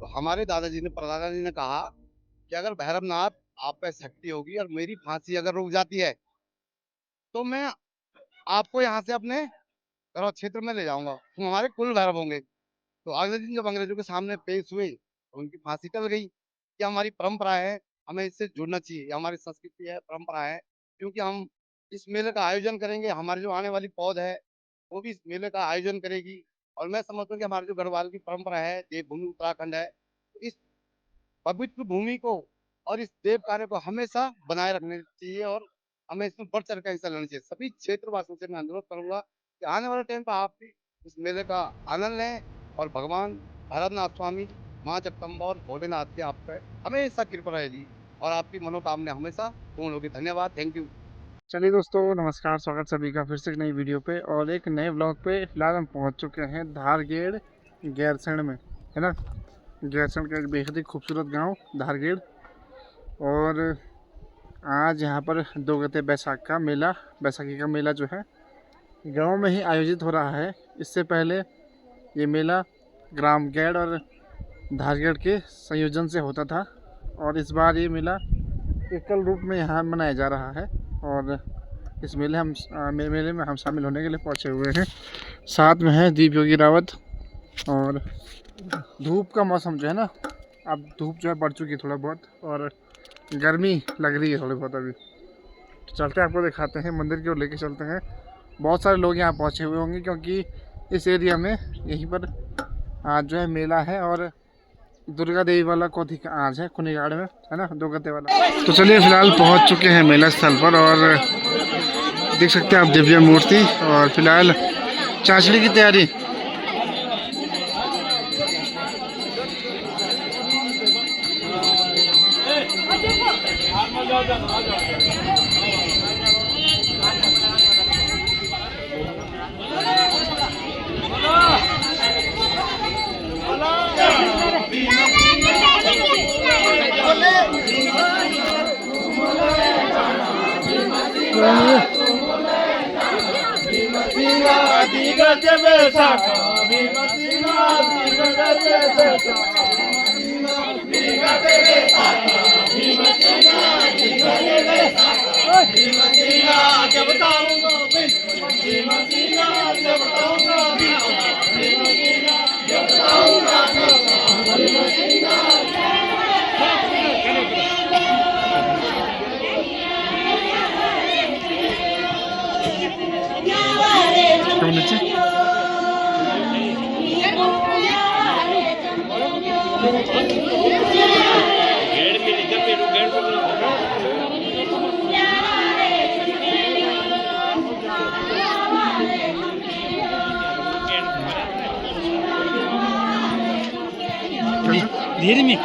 हमारे दादाजी ने परदादा जी ने कहा कि अगर भैरवनाथ आप पे शक्ति होगी और मेरी फांसी अगर रुक जाती है तो मैं आपको यहाँ से अपने करौर क्षेत्र में ले जाऊंगा, तुम हमारे कुल भैरव होंगे। तो अगले दिन जब अंग्रेजों के सामने पेश हुए तो उनकी फांसी टल गई। ये हमारी परंपरा है, हमें इससे जुड़ना चाहिए, ये हमारी संस्कृति है, परंपरा है। क्योंकि हम इस मेले का आयोजन करेंगे, हमारी जो आने वाली पौध है वो भी इस मेले का आयोजन करेगी। और मैं समझता हूँ कि हमारी जो गढ़वाल की परंपरा है, देवभूमि उत्तराखंड है, तो इस पवित्र भूमि को और इस देव कार्य को हमेशा बनाए रखने चाहिए और हमें इसमें बढ़ चढ़ कर हिस्सा लेना चाहिए। सभी क्षेत्रवासियों से मैं अनुरोध करूंगा कि आने वाले टाइम पर आप भी इस मेले का आनंद लें और भगवान भैरवनाथ स्वामी, माँ जगदम्बा और भोलेनाथ की आप पे हमेशा कृपा रहेगी और आपकी मनोकामना हमेशा पूर्ण होगी। धन्यवाद, थैंक यू। चलिए दोस्तों, नमस्कार, स्वागत सभी का फिर से एक नई वीडियो पे और एक नए ब्लॉग पे। फिलहाल हम पहुंच चुके हैं धारगेड़ गैरसैंण में, है ना। गैरसैंण का एक बेहद ही खूबसूरत गांव धारगेड़। और आज यहाँ पर 2 गते बैसाखी का मेला जो है गांव में ही आयोजित हो रहा है। इससे पहले ये मेला ग्राम गैड़ और धारगेड़ के संयोजन से होता था और इस बार ये मेला एकल रूप में यहाँ मनाया जा रहा है। और इस मेले में हम शामिल होने के लिए पहुँचे हुए हैं। साथ में है दीप योगी रावत। और धूप का मौसम जो है ना, अब धूप जो है बढ़ चुकी है थोड़ा बहुत और गर्मी लग रही है थोड़ी बहुत। अभी चलते हैं, आपको दिखाते हैं, मंदिर की ओर लेके चलते हैं। बहुत सारे लोग यहाँ पहुँचे हुए होंगे क्योंकि इस एरिया में यहीं पर आज जो है मेला है और दुर्गा देवी वाला को आज है खुनीगाड़ में, है ना, 2 गते वाला। तो चलिए फिलहाल पहुंच चुके हैं मेला स्थल पर और देख सकते हैं आप दिव्य मूर्ति। और फिलहाल चाचड़ी की तैयारी। धीरे में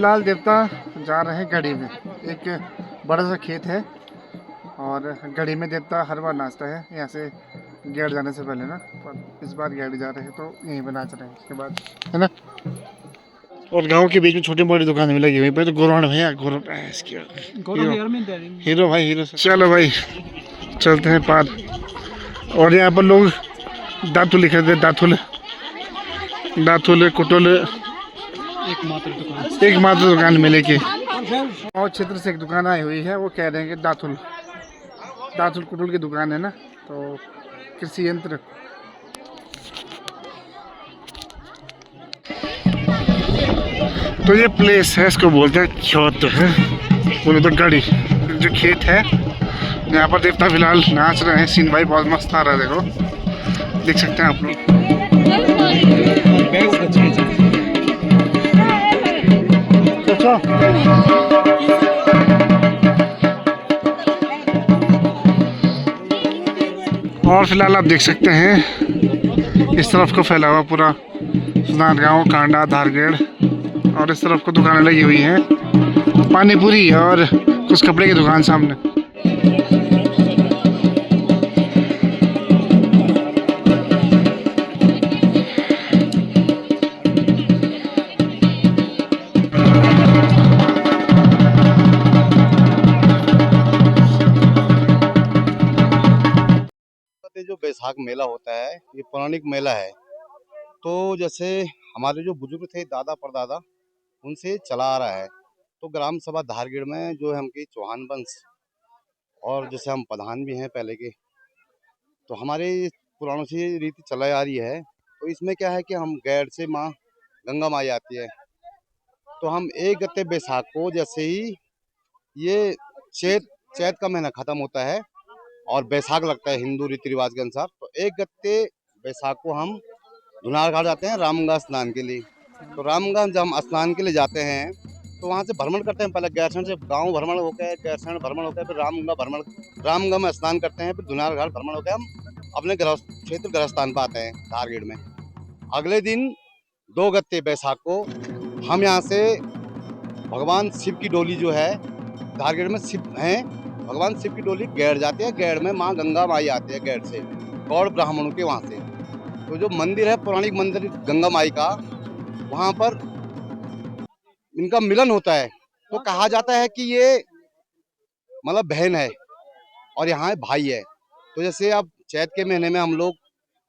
फिलहाल देवता जा रहे हैं गढ़ी में। एक बड़ा सा खेत है और गढ़ी में देवता हर बार नाचता है यहाँ से गेट जाने से पहले ना, पर इस बार गेट जा रहे हैं तो यहीं पर नाच रहे हैं इसके बाद, है ना। और गांव के बीच में छोटी मोटी दुकानें भी लगी हुई पे, तो गौरव भैया हीरो भाई हीरो। चलो भाई चलते हैं पार। और यहाँ पर लोग दातुल लिखे थे, दातुल कुटुल एकमात्र दुकान मिले की। और क्षेत्र से एक दुकान आई हुई है, वो कह रहे हैं कि दातुल कुटुल की दुकान है ना, तो कृषि यंत्र। तो ये प्लेस है, इसको बोलते हैं खेत है, बोले तो गाड़ी जो खेत है। यहाँ पर देवता फिलहाल नाच रहे हैं, सीन भाई बहुत मस्त आ रहा है, देखो देख सकते हैं आप लोग। और फिलहाल आप देख सकते हैं इस तरफ को फैला हुआ पूरा गाँव, कांडा, धारगेड़, और इस तरफ को दुकानें लगी हुई हैं, पानी पूरी और कुछ कपड़े की दुकान सामने। जो बैसाख मेला होता है ये पौराणिक मेला है। तो जैसे हमारे जो बुजुर्ग थे, दादा परदादा, उनसे चला आ रहा है। तो ग्राम सभा धारगेड़ में जो है हमकी चौहान वंश, और जैसे हम प्रधान भी हैं पहले के, तो हमारे पुराणों से ये रीति चला आ रही है। तो इसमें क्या है कि हम गैर से माँ गंगा माई आती है, तो हम एक गते बैसाख को, जैसे ही ये चैत चैत का महीना खत्म होता है और बैसाख लगता है हिंदू रीति रिवाज के अनुसार, तो एक गत्ते बैसाख को हम धुनार घाट जाते हैं रामगंगा स्नान के लिए। तो रामगंगा जब हम स्नान के लिए जाते हैं तो वहाँ से भ्रमण करते हैं, पहले गैरसैंण से गांव भ्रमण होकर, गैरसैंण भ्रमण होकर, फिर रामगंगा भ्रमण, रामगंगा में स्नान करते हैं, फिर धुनार घाट भ्रमण होकर हम अपने क्षेत्र ग्रह स्थान पर आते हैं धारगेड़ में। अगले दिन 2 गत्ते बैसाख को हम यहाँ से भगवान शिव की डोली जो है, धारगेड़ में शिव हैं, भगवान शिव की डोली गैर जाती है, गैर में माँ गंगा माई आती है, गैर से गौड़ ब्राह्मणों के वहाँ से। तो जो मंदिर है पौराणिक मंदिर गंगा माई का, वहाँ पर इनका मिलन होता है। तो कहा जाता है कि ये मतलब बहन है और यहाँ भाई है। तो जैसे अब चैत के महीने में हम लोग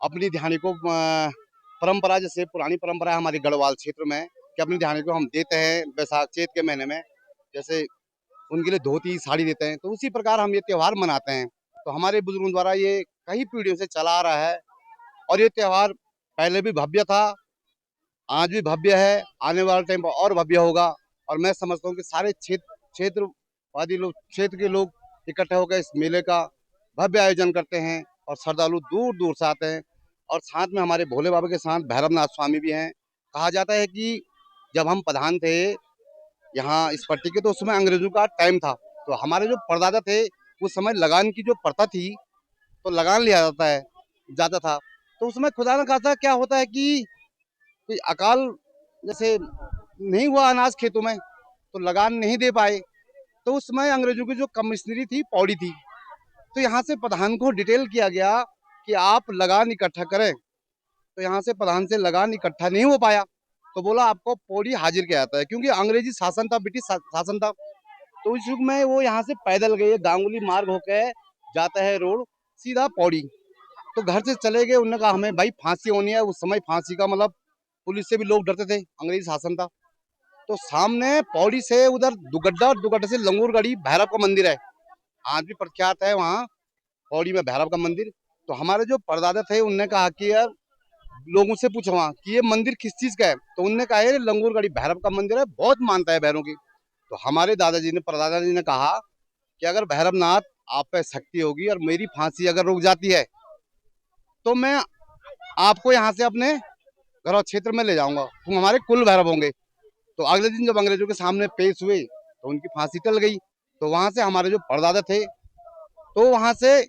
अपनी ध्यानी को परंपरा, जैसे पुरानी परंपरा है हमारी गढ़वाल क्षेत्र में कि अपनी ध्यानी को हम देते हैं बैसाख चैत के महीने में, जैसे उनके लिए धोती साड़ी देते हैं, तो उसी प्रकार हम ये त्यौहार मनाते हैं। तो हमारे बुजुर्गों द्वारा ये कई पीढ़ियों से चला आ रहा है, और ये त्यौहार पहले भी भव्य था, आज भी भव्य है, आने वाले टाइम पर और भव्य होगा। और मैं समझता हूँ कि सारे क्षेत्रवादी लोग, क्षेत्र के लोग इकट्ठे होकर इस मेले का भव्य आयोजन करते हैं, और श्रद्धालु दूर दूर से आते हैं। और साथ में हमारे भोले बाबा के साथ भैरवनाथ स्वामी भी हैं। कहा जाता है कि जब हम प्रधान थे यहाँ इस पट्टी के, तो उस समय अंग्रेजों का टाइम था, तो हमारे जो परदादा थे उस समय लगान की जो प्रथा थी, तो लगान लिया जाता था। तो उसमें खुदा न खासा क्या होता है कि कोई अकाल जैसे नहीं हुआ अनाज खेतों में, तो लगान नहीं दे पाए, तो उस समय अंग्रेजों की जो कमिश्नरी थी पौड़ी थी, तो यहाँ से प्रधान को डिटेल किया गया कि आप लगान इकट्ठा करें। तो यहाँ से प्रधान से लगान इकट्ठा नहीं हो पाया, तो बोला आपको पौड़ी हाजिर किया जाता है, क्योंकि अंग्रेजी शासन था, ब्रिटिश शासन था। तो उस युग में वो यहाँ से पैदल गए, गांगुली मार्ग होकर जाता है रोड सीधा पौड़ी। तो घर से चले गए, उन्होंने कहा हमें भाई फांसी होनी है। उस समय फांसी का मतलब पुलिस से भी लोग डरते थे, अंग्रेजी शासन था। तो सामने पौड़ी से उधर दुगड्डा से लंगूरगढ़ी भैरव का मंदिर है, आज भी प्रख्यात है वहाँ पौड़ी में भैरव का मंदिर। तो हमारे जो परदादा थे उनने कहा कि यार लोगों से पूछो वहाँ कि ये मंदिर किस चीज का है, तो उनने कहा ये लंगूरगढ़ी भैरव का मंदिर है, बहुत मानता है भैरव की। तो हमारे दादाजी ने, परदादा जी ने कहा कि अगर भैरवनाथ आप पे शक्ति होगी और मेरी फांसी अगर रुक जाती है, तो मैं आपको यहाँ से अपने घर क्षेत्र में ले जाऊंगा, तुम हमारे कुल भैरव होंगे। तो अगले दिन जब अंग्रेजों के सामने पेश हुए तो उनकी फांसी टल गई। तो वहां से हमारे जो परदादा थे, तो वहां से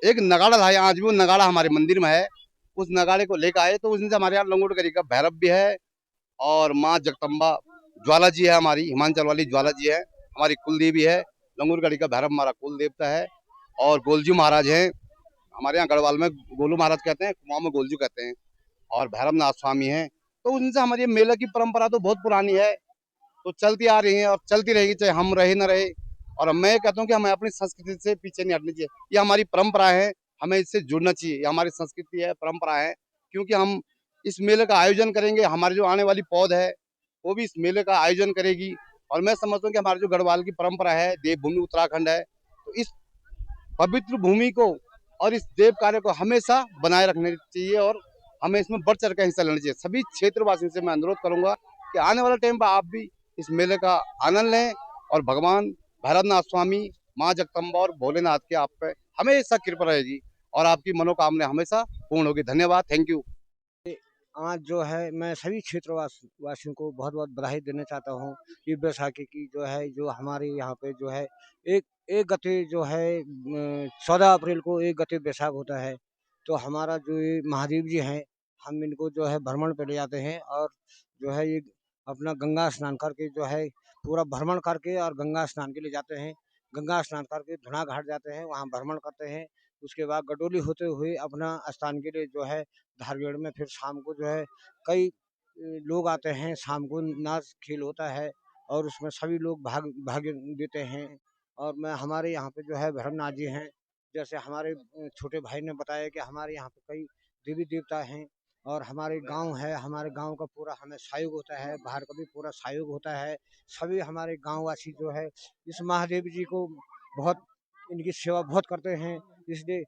एक नगाड़ा था, आज भी वो नगाड़ा हमारे मंदिर में है, उस नगाड़े को लेकर आए। तो उस दिन से हमारे यहाँ लंगोटगढ़ी का भैरव भी है और माँ जगदम्बा ज्वाला जी है, हमारी हिमाचल वाली ज्वाला जी है, हमारी कुलदेवी है। लंगूरगढ़ी का भैरव हमारा कुल देवता है। और गोलजू महाराज हैं, हमारे यहाँ गढ़वाल में गोलू महाराज कहते हैं, कुमाऊं में गोलजू कहते हैं। और भैरवनाथ स्वामी हैं। तो उनसे हमारी ये मेले की परंपरा तो बहुत पुरानी है, तो चलती आ रही है और चलती रहेगी, चाहे हम रहे न रहे। और मैं कहता हूँ कि हमें अपनी संस्कृति से पीछे नहीं हटनी चाहिए। ये हमारी परंपरा है, हमें इससे जुड़ना चाहिए। ये हमारी संस्कृति है, परंपरा है। क्योंकि हम इस मेले का आयोजन करेंगे, हमारी जो आने वाली पौध है वो भी इस मेले का आयोजन करेगी। और मैं समझता हूँ कि हमारी जो गढ़वाल की परंपरा है, देवभूमि उत्तराखंड है, तो इस पवित्र भूमि को और इस देव कार्य को हमेशा बनाए रखना चाहिए और हमें इसमें बढ़ चढ़ कर हिस्सा लेना चाहिए। सभी क्षेत्रवासियों से मैं अनुरोध करूंगा कि आने वाले टाइम पर आप भी इस मेले का आनंद लें और भगवान भैरवनाथ स्वामी, माँ जगदम्बा और भोलेनाथ की आप पे हमेशा कृपा रहेगी और आपकी मनोकामना हमेशा पूर्ण होगी। धन्यवाद, थैंक यू। आज जो है मैं सभी वासियों को बहुत बहुत बधाई देना चाहता हूँ। ये बैसाखी की जो है, जो हमारे यहाँ पे जो है एक एक गते जो है 14 अप्रैल को एक गते बैसाख होता है। तो हमारा जो ये महादेव जी हैं, हम इनको जो है भ्रमण पे ले जाते हैं और जो है ये अपना गंगा स्नान करके जो है पूरा भ्रमण करके और गंगा स्नान के लिए जाते हैं। गंगा स्नान करके धुना घाट जाते हैं, वहाँ भ्रमण करते हैं। उसके बाद गडोली होते हुए अपना स्थान के लिए जो है धारगढ़ में फिर शाम को जो है कई लोग आते हैं। शाम को नाच खेल होता है और उसमें सभी लोग भाग भाग देते हैं। और मैं हमारे यहाँ पे जो है भैरवनाथ जी हैं, जैसे हमारे छोटे भाई ने बताया कि हमारे यहाँ पे कई देवी देवता हैं और हमारे गांव है। हमारे गांव का पूरा हमें सहयोग होता है, बाहर का भी पूरा सहयोग होता है। सभी हमारे गाँव वासी जो है इस महादेव जी को बहुत, इनकी सेवा बहुत करते हैं। इसलिए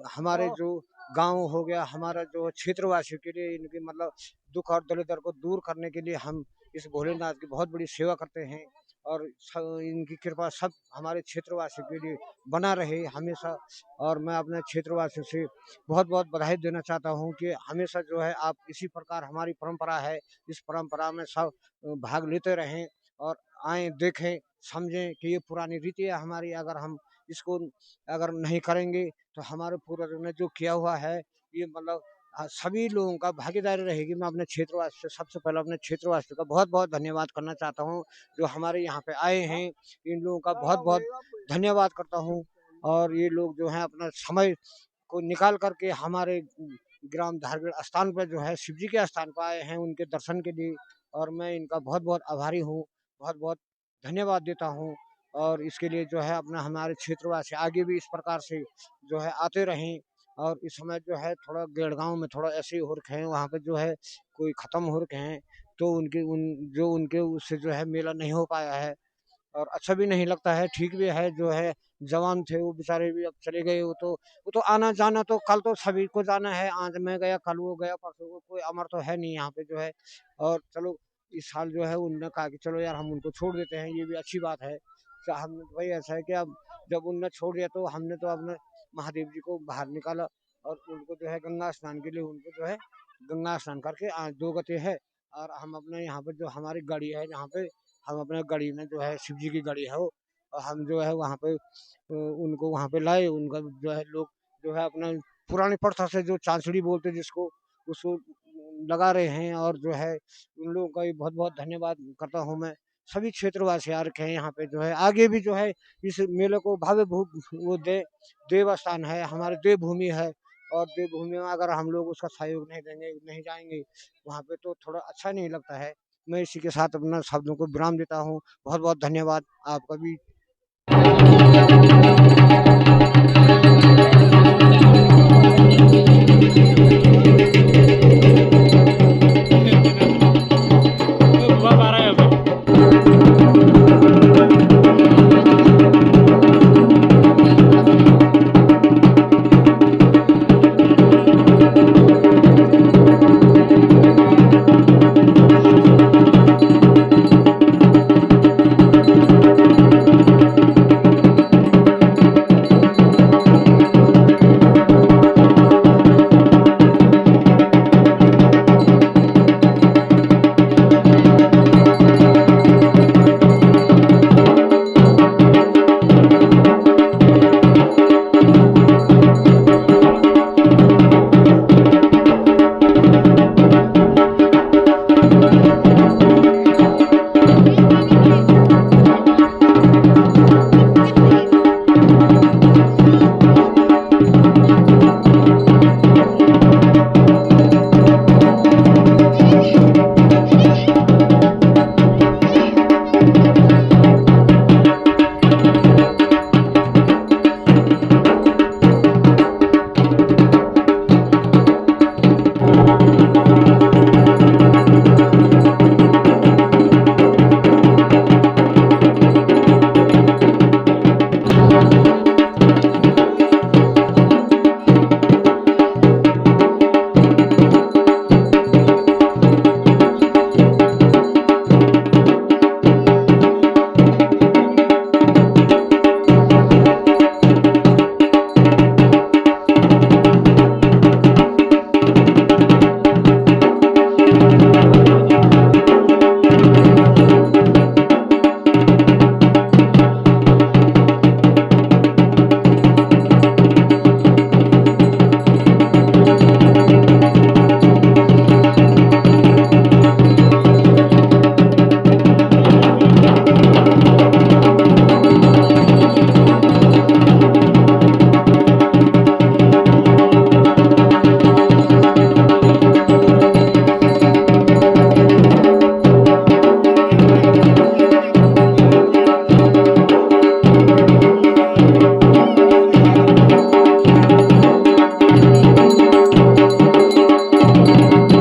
हमारे जो गांव हो गया, हमारा जो क्षेत्रवासियों के लिए इनके मतलब दुख और दलिदर को दूर करने के लिए हम इस भोलेनाथ की बहुत बड़ी सेवा करते हैं। और इनकी कृपा सब हमारे क्षेत्रवासियों के लिए बना रहे हमेशा। और मैं अपने क्षेत्रवासियों से बहुत बहुत बधाई देना चाहता हूँ कि हमेशा जो है आप इसी प्रकार, हमारी परंपरा है, इस परंपरा में सब भाग लेते रहें और आएँ, देखें, समझें कि ये पुरानी रीति है हमारी। अगर हम इसको अगर नहीं करेंगे तो हमारे पूर्वजों ने जो किया हुआ है ये मतलब सभी लोगों का भागीदारी रहेगी। मैं अपने क्षेत्रवासी से सबसे पहले अपने क्षेत्रवासियों का बहुत बहुत धन्यवाद करना चाहता हूँ जो हमारे यहाँ पे आए हैं। इन लोगों का बहुत बहुत धन्यवाद करता हूँ। और ये लोग जो है अपना समय को निकाल करके हमारे ग्राम धारगढ़ स्थान पर जो है शिव जी के स्थान पर आए हैं उनके दर्शन के लिए। और मैं इनका बहुत बहुत आभारी हूँ, बहुत बहुत धन्यवाद देता हूँ। और इसके लिए जो है अपना हमारे क्षेत्रवासी आगे भी इस प्रकार से जो है आते रहें। और इस समय जो है थोड़ा गेड़गांव में थोड़ा ऐसे ही हो रखे हैं, वहाँ पे जो है कोई ख़त्म हो रखे हैं, तो उनके उससे जो है मेला नहीं हो पाया है और अच्छा भी नहीं लगता है। ठीक भी है, जो है जवान थे वो बेचारे भी अब चले गए। वो तो आना जाना तो कल तो सभी को जाना है, आज मैं गया, कल वो गया, परसों को, कोई अमर तो है नहीं यहाँ पे जो है। और चलो इस साल जो है उनने कहा कि चलो यार हम उनको छोड़ देते हैं, ये भी अच्छी बात है। तो हम वही ऐसा है कि अब जब उनने छोड़ दिया तो हमने तो अपने महादेव जी को बाहर निकाला और उनको जो है गंगा स्नान के लिए उनको जो है गंगा स्नान करके आज 2 गते है। और हम अपने यहाँ पे जो हमारी गाड़ी है, जहाँ पे हम अपने गाड़ी में जो है शिव जी की गाड़ी है वो, और हम जो है वहाँ पे उनको वहाँ पे लाए। उनका जो है लोग जो है अपना पुरानी प्रथा से जो चांचड़ी बोलते जिसको, उसको लगा रहे हैं। और जो है उन लोगों का भी बहुत बहुत धन्यवाद करता हूँ मैं। सभी क्षेत्रवासी आ रखे हैं यहाँ पे जो है, आगे भी जो है इस मेले को भव्य वो देव स्थान है, हमारे देवभूमि है। और देवभूमि में अगर हम लोग उसका सहयोग नहीं देंगे, नहीं जाएंगे वहाँ पे, तो थोड़ा अच्छा नहीं लगता है। मैं इसी के साथ अपना शब्दों को विराम देता हूँ। बहुत बहुत धन्यवाद आपका भी।